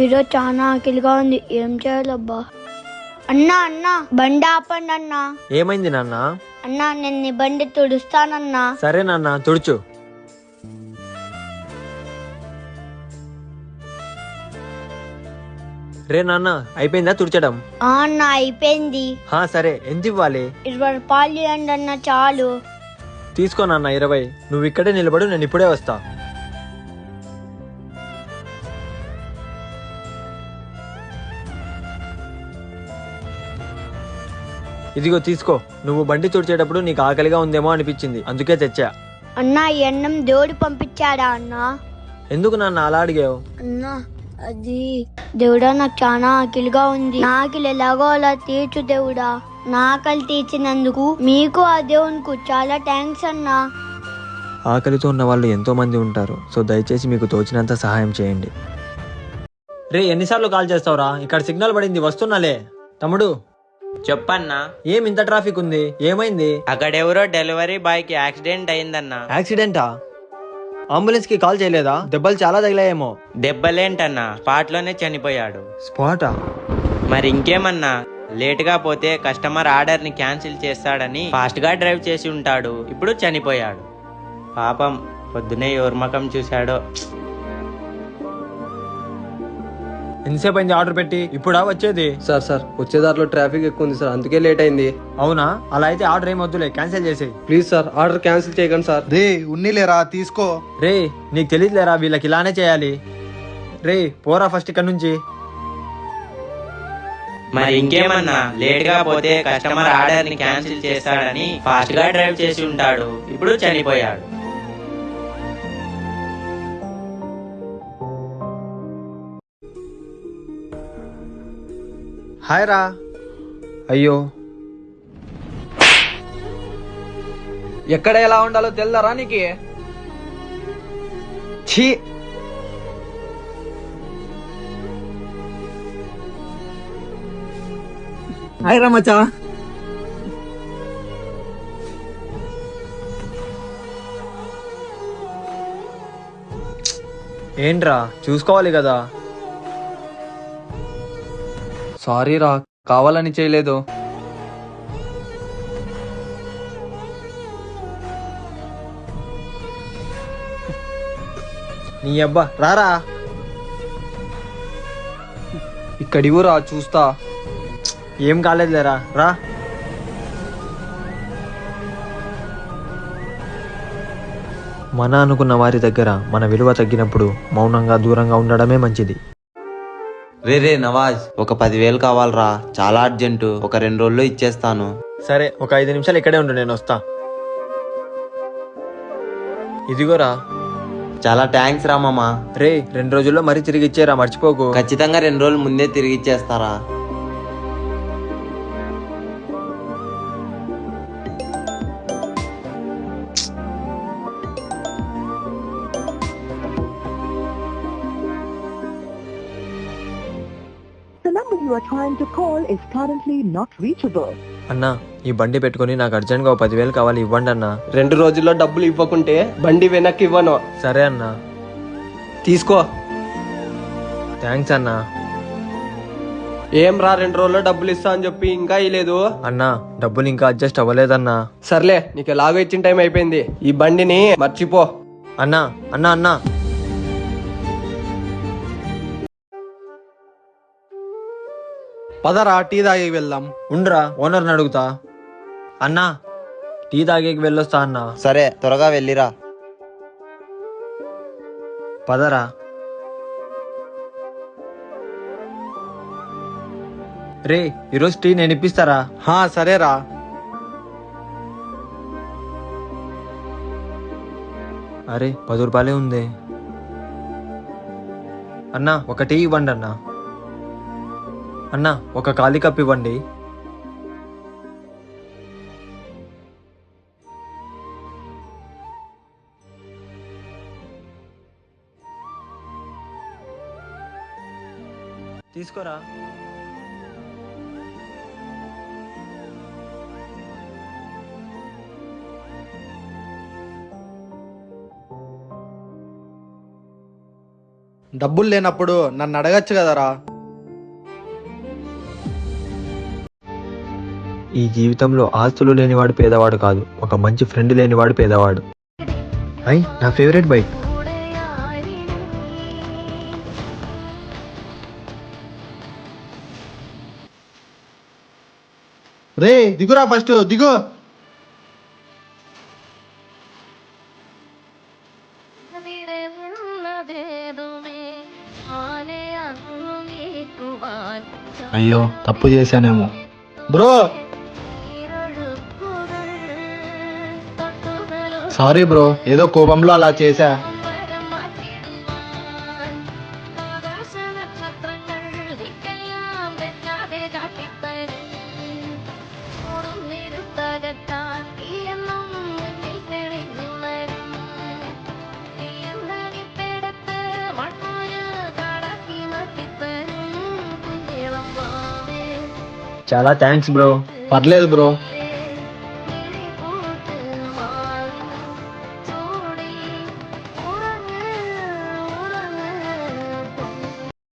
ఈరోజు చాలా ఆకలిగా ఉంది, ఏం చేయాలబ్బా? అన్నా అన్నా, బండి ఆపండి అన్నా. ఏమైంది నాన్న? అన్నా, నేను నీ బండి తుడుస్తానన్నా. సరే నాన్న, తుడుచు. రే నాన్న, అయిపోయిందా తుడిచడం? అన్నా అయిపోయింది. సరే, ఎంత ఇవ్వాలి? 20 రూపాయలు ఇవ్వండి అన్న, చాలు. తీసుకో నాన్న, 20. నువ్వు ఇక్కడే నిలబడు, నేను ఇప్పుడే వస్తా. ఇదిగో తీసుకో. నువ్వు బండి తుడిచేటప్పుడు నీకు ఆకలిగా ఉందేమో అనిపించింది, అందుకే తెచ్చా. అన్నా, ఈ అన్నం దేవుడు పంపించాడా అన్నా? ఎందుకు నాన్న అలా అడిగావు? అన్నా, అది దేవుడా, నాకు చాలా ఆకలిగా ఉంది. నా ఆకలి ఎలాగో అలా తీర్చు దేవుడా. నా ఆకలి తీర్చినందుకు మీకు ఆ దేవునికి చాలా థ్యాంక్స్ అన్నా. ఆకలితో ఉన్న వాళ్ళు ఎంతో మంది ఉంటారు, సో దయచేసి మీకు తోచినంత సహాయం చేయండి. రే, ఎన్నిసార్లు కాల్ చేస్తావురా? ఇక్కడ సిగ్నల్ పడింది, వస్తున్నాలే. తమ్ముడు చెప్పన్నా. ఏం ఇంత ట్రాఫిక్ ఉంది, ఏమైంది? అక్కడెవరో డెలివరీ బాయ్ కి యాక్సిడెంట్ అయిందన్నా. యాక్సిడెంటా? అంబులెన్స్ కి కాల్ చేయలేదా? దెబ్బలు చాలా తగిలాయేమో. దెబ్బలేంటన్నా, స్పాట్ లోనే చనిపోయాడు. స్పాటా? మరి ఇంకేమన్నా, లేట్ గా పోతే కస్టమర్ ఆర్డర్ ని క్యాన్సిల్ చేస్తాడని ఫాస్ట్ గా డ్రైవ్ చేసి ఉంటాడు, ఇప్పుడు చనిపోయాడు. పాపం, పొద్దునే ఎవరి ముఖం చూశాడో. ఎంతసేపు అయింది ఆర్డర్ పెట్టి? ఇప్పుడా వచ్చేది? సార్ వచ్చేదారిలో ట్రాఫిక్ ఎక్కువ ఉంది సార్, అందుకే లేట్ అయింది. అవునా? అలా అయితే ఆర్డర్ ఏం వద్దులే, క్యాన్సిల్ చేసేయి. ప్లీజ్ సార్, ఆర్డర్ క్యాన్సిల్ చేయకండి సార్. రే, ఉన్నీలేరా, తీసుకో. రే, నీకు తెలియదులేరా, వీళ్ళకి ఇలానే చేయాలి. రే, పోరా ఫస్ట్ ఇక్కడ నుంచి. మరి ఇంకేమన్నా, లేట్ గా పోతే కస్టమర్ ఆర్డర్ ని క్యాన్సిల్ చేస్తాడని ఫాస్ట్ గా డ్రైవ్ చేసి ఉంటాడు, ఇప్పుడు చనిపోయాడు. హాయ్ రా. అయ్యో, ఎక్కడ ఎలా ఉండాలో తెల్లరా నీకు? ఛీ, హాయ్ రా మచ్చా. ఏంట్రా, చూసుకోవాలి కదా. సారీ రా, కావాలని చేయలేదు. నీ అబ్బా, రారా. ఇక్కడివు రా, చూస్తా. ఏం కాలేదులేరా, రా. మన అనుకున్న వారి దగ్గర మన విలువ తగ్గినప్పుడు మౌనంగా దూరంగా ఉండడమే మంచిది. రే నవాజ్, ఒక 10,000 కావాలరా, చాలా అర్జెంటు. ఒక 2 రోజుల్లో ఇచ్చేస్తాను. సరే, ఒక 5 నిమిషాలు ఇక్కడే ఉండు, నేను వస్తా. ఇదిగోరా. చాలా థ్యాంక్స్ రా మామ. రే, 2 రోజుల్లో మరీ తిరిగి ఇచ్చేరా, మర్చిపోకు. ఖచ్చితంగా 2 రోజుల ముందే తిరిగి ఇచ్చేస్తారా? The number you are trying to call is currently not reachable. అన్నా, ఈ బండి పెట్టుకుని నాకు అర్జెంట్గా 10,000 కావాలి, ఇవ్వండి అన్నా. 2 రోజుల్లో డబ్బులు ఇవ్వకుంటే బండి వెనక్కి ఇవ్వను. సరే అన్నా. తీసుకో. థ్యాంక్స్ అన్నా. ఏం రా, 2 రోజుల్లో డబ్బులు ఇస్తా అని చెప్పి ఇంకా ఇలేదు. అన్నా, డబ్బులు ఇంకా అడ్జస్ట్ అవ్వలేదన్నా. సర్లే, నీకు ఎలాగో ఇచ్చిన టైం అయిపోయింది, ఈ బండిని మర్చిపో. అన్నా అన్నా అన్నా పదరా, టీ తాగి వెళ్దాం. ఉండ్రా, ఓనర్ని అడుగుతా. అన్నా, టీ తాగేకి వెళ్ళొస్తా అన్నా. సరే, త్వరగా వెళ్ళిరా. పదరా. రే, ఈరోజు టీ నేను ఇప్పిస్తారా? సరేరా. అరే, 10 రూపాయలే ఉంది. అన్నా, ఒక టీ ఇవ్వండి అన్నా. అన్నా, ఒక ఖాళీ కప్ ఇవ్వండి. తీసుకోరా. డబ్బులు లేనప్పుడు నన్ను అడగచ్చు కదరా. ఈ జీవితంలో ఆస్తులు లేనివాడు పేదవాడు కాదు, ఒక మంచి ఫ్రెండ్ లేనివాడు పేదవాడు. అయ్ నా ఫేవరెట్ బైక్. రే దిగురా, ఫస్ట్ దిగు. అయ్యో తప్పు చేశానేమో. బ్రో సారీ బ్రో, ఏదో కోపంలో అలా చేశా. చాలా థ్యాంక్స్ బ్రో. పర్లేదు బ్రో.